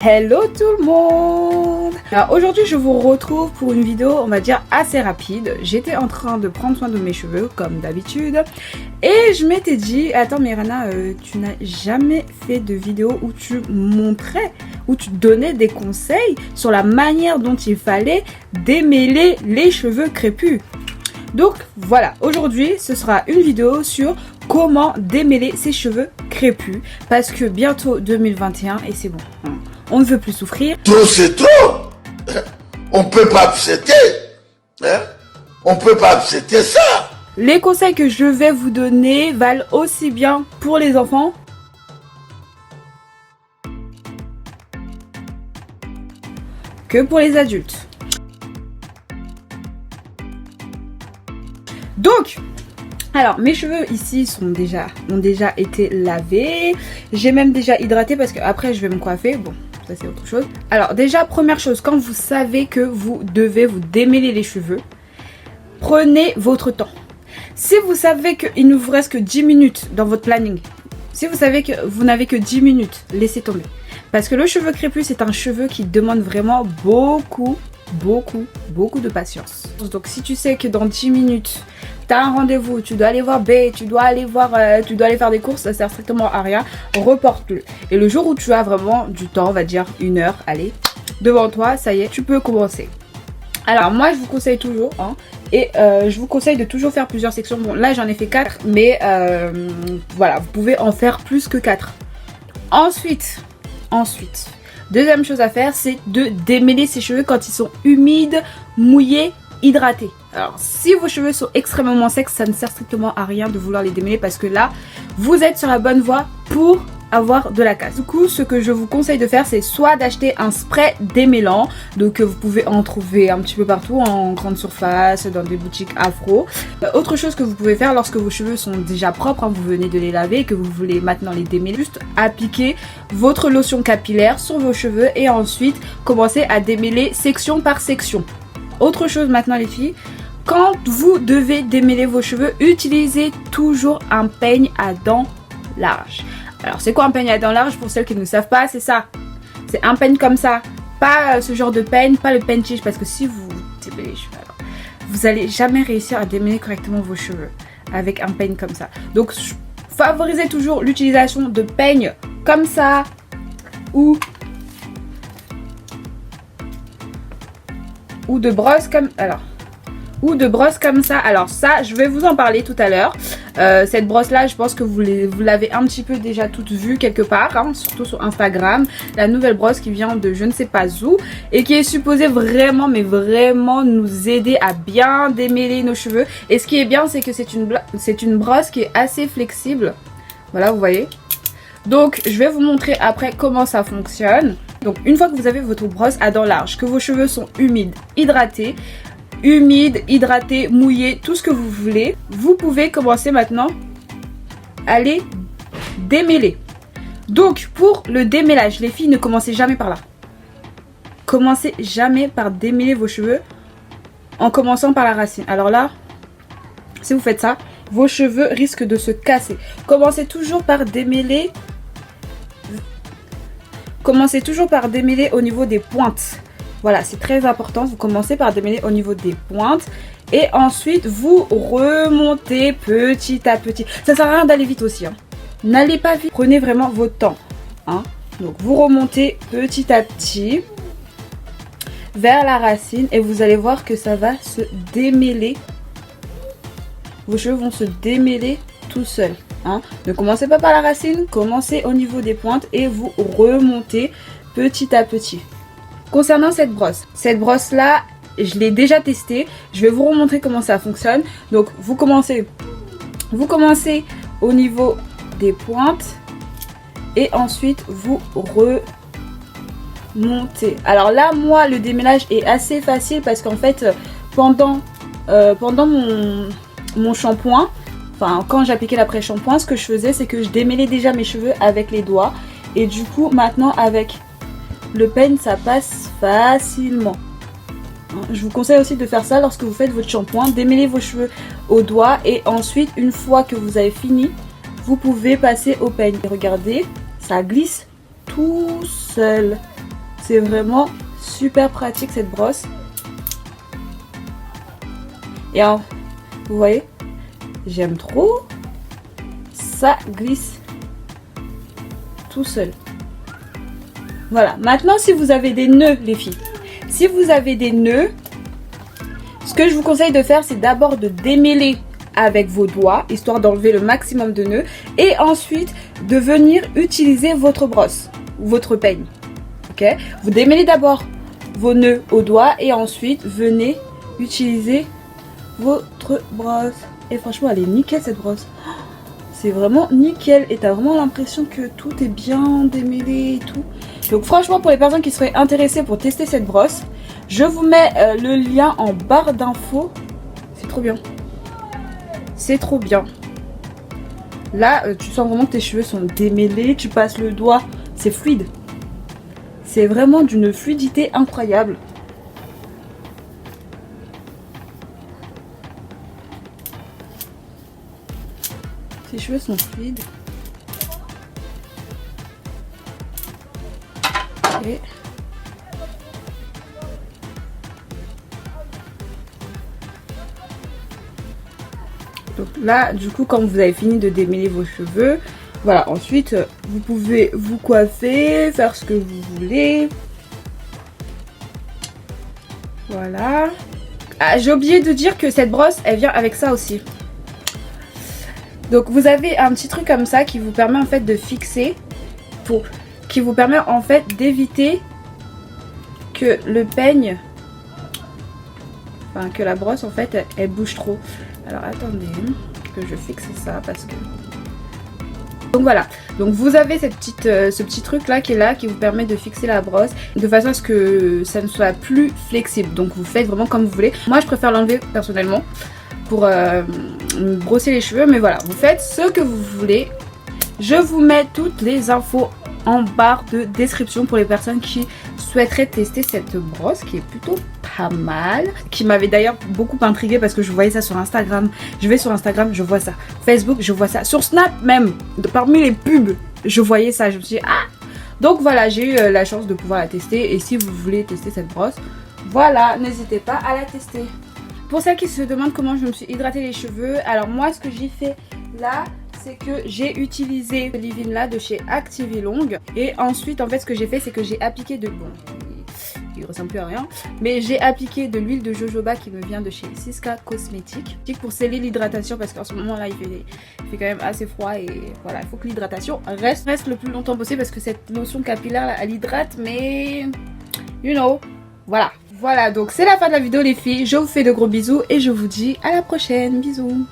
Hello tout le monde. Alors aujourd'hui je vous retrouve pour une vidéo on va dire assez rapide. J'étais en train de prendre soin de mes cheveux comme d'habitude et je m'étais dit attends mais Rana tu n'as jamais fait de vidéo où tu montrais, où tu donnais des conseils sur la manière dont il fallait démêler les cheveux crépus. Donc voilà, aujourd'hui ce sera une vidéo sur comment démêler ses cheveux crépus parce que bientôt 2021 et c'est bon. On ne veut plus souffrir. Trop c'est trop. On peut pas accepter. On peut pas accepter ça. Les conseils que je vais vous donner valent aussi bien pour les enfants que pour les adultes. Donc, alors mes cheveux ici ont déjà été lavés. J'ai même déjà hydraté parce que après je vais me coiffer. Bon, ça c'est autre chose. Alors déjà, première chose, quand vous savez que vous devez vous démêler les cheveux, prenez votre temps. Si vous savez qu'il ne vous reste que 10 minutes dans votre planning, si vous savez que vous n'avez que 10 minutes, laissez tomber. Parce que le cheveu crépus, c'est un cheveu qui demande vraiment beaucoup de patience. Donc si tu sais que dans 10 minutes, tu as un rendez-vous, tu dois aller voir B, tu dois aller faire des courses, ça sert strictement à rien, reporte-le. Et le jour où tu as vraiment du temps, on va dire 1 heure, allez, devant toi, ça y est, tu peux commencer. Alors moi je vous conseille toujours, je vous conseille de toujours faire plusieurs sections. Bon là j'en ai fait 4, mais voilà, vous pouvez en faire plus que 4. Ensuite, deuxième chose à faire, c'est de démêler ses cheveux quand ils sont humides, mouillés, hydratés. Alors si vos cheveux sont extrêmement secs, ça ne sert strictement à rien de vouloir les démêler parce que là, vous êtes sur la bonne voie pour avoir de la casse. Du coup, ce que je vous conseille de faire, c'est soit d'acheter un spray démêlant, donc vous pouvez en trouver un petit peu partout en grande surface, dans des boutiques afro. Autre chose que vous pouvez faire lorsque vos cheveux sont déjà propres, vous venez de les laver et que vous voulez maintenant les démêler, juste appliquer votre lotion capillaire sur vos cheveux et ensuite commencer à démêler section par section. Autre chose maintenant les filles, quand vous devez démêler vos cheveux, utilisez toujours un peigne à dents larges. Alors c'est quoi un peigne à dents larges pour celles qui ne savent pas? C'est ça, c'est un peigne comme ça, pas ce genre de peigne, pas le peigne tige, parce que si vous démêlez les cheveux, alors, vous allez jamais réussir à démêler correctement vos cheveux avec un peigne comme ça. Donc favorisez toujours l'utilisation de peignes comme ça ou de brosses comme ça. Alors ça, je vais vous en parler tout à l'heure. Cette brosse là, je pense que vous l'avez un petit peu déjà toute vue quelque part, surtout sur Instagram. La nouvelle brosse qui vient de je ne sais pas où et qui est supposée vraiment, mais vraiment nous aider à bien démêler nos cheveux. Et ce qui est bien, c'est que c'est une brosse qui est assez flexible. Voilà, vous voyez. Donc je vais vous montrer après comment ça fonctionne. Donc une fois que vous avez votre brosse à dents larges, que vos cheveux sont humides, hydratés, mouillés, tout ce que vous voulez, vous pouvez commencer maintenant à les démêler. Donc pour le démêlage, les filles, ne commencez jamais par là. Commencez jamais par démêler vos cheveux en commençant par la racine. Alors là, si vous faites ça, vos cheveux risquent de se casser. Commencez toujours par démêler au niveau des pointes. Voilà, c'est très important. Vous commencez par démêler au niveau des pointes et ensuite vous remontez petit à petit. Ça sert à rien d'aller vite aussi. N'allez pas vite. Prenez vraiment votre temps. Donc vous remontez petit à petit vers la racine et vous allez voir que ça va se démêler. Vos cheveux vont se démêler tout seuls. Ne commencez pas par la racine, commencez au niveau des pointes et vous remontez petit à petit. Concernant cette brosse là, je l'ai déjà testée. Je vais vous remontrer comment ça fonctionne. Donc vous commencez au niveau des pointes et ensuite vous remontez. Alors là, moi, le démêlage est assez facile parce qu'en fait, pendant mon shampoing, quand j'appliquais l'après-shampoing, ce que je faisais, c'est que je démêlais déjà mes cheveux avec les doigts. Et du coup, maintenant, avec le peigne, ça passe facilement. Je vous conseille aussi de faire ça lorsque vous faites votre shampoing. Démêlez vos cheveux au doigt et ensuite, une fois que vous avez fini, vous pouvez passer au peigne. Et regardez, ça glisse tout seul. C'est vraiment super pratique cette brosse. Et alors, vous voyez, j'aime trop. Ça glisse tout seul. Voilà. Maintenant, si vous avez des nœuds, les filles, si vous avez des nœuds, ce que je vous conseille de faire, c'est d'abord de démêler avec vos doigts, histoire d'enlever le maximum de nœuds, et ensuite de venir utiliser votre brosse, ou votre peigne. Ok? Vous démêlez d'abord vos nœuds au doigt, et ensuite venez utiliser votre brosse. Et franchement, elle est nickel cette brosse. C'est vraiment nickel, et t'as vraiment l'impression que tout est bien démêlé et tout. Donc franchement, pour les personnes qui seraient intéressées pour tester cette brosse, je vous mets le lien en barre d'infos. C'est trop bien. C'est trop bien. Là, tu sens vraiment que tes cheveux sont démêlés. Tu passes le doigt. C'est fluide. C'est vraiment d'une fluidité incroyable. Tes cheveux sont fluides. Et... donc là, du coup, quand vous avez fini de démêler vos cheveux, voilà, ensuite, vous pouvez vous coiffer, faire ce que vous voulez. Voilà. Ah, j'ai oublié de dire que cette brosse, elle vient avec ça aussi. Donc, vous avez un petit truc comme ça qui vous permet en fait de fixer, qui vous permet en fait d'éviter que le peigne, enfin que la brosse en fait, elle bouge trop. Alors attendez que je fixe ça parce que... donc voilà, donc vous avez cette ce petit truc là qui vous permet de fixer la brosse de façon à ce que ça ne soit plus flexible. Donc vous faites vraiment comme vous voulez. Moi je préfère l'enlever personnellement pour me brosser les cheveux, mais voilà, vous faites ce que vous voulez. Je vous mets toutes les infos en barre de description pour les personnes qui souhaiteraient tester cette brosse qui est plutôt pas mal, qui m'avait d'ailleurs beaucoup intriguée parce que je voyais ça sur Instagram. Je vais sur Instagram, je vois ça. Facebook, je vois ça. Sur Snap même, parmi les pubs, je voyais ça. Je me suis dit, ah! Donc voilà, j'ai eu la chance de pouvoir la tester. Et si vous voulez tester cette brosse, voilà, n'hésitez pas à la tester. Pour celles qui se demandent comment je me suis hydraté les cheveux, alors moi ce que j'ai fait là, c'est que j'ai utilisé le leave-in là de chez Activilong. Et ensuite en fait ce que j'ai fait, c'est que j'ai appliqué de... bon, il ressemble plus à rien, mais j'ai appliqué de l'huile de jojoba qui me vient de chez Siska Cosmetics pour sceller l'hydratation, parce qu'en ce moment là il fait quand même assez froid, et voilà, il faut que l'hydratation reste le plus longtemps possible, parce que cette lotion capillaire là, elle hydrate, mais you know, voilà. Voilà, donc c'est la fin de la vidéo les filles, je vous fais de gros bisous et je vous dis à la prochaine, bisous.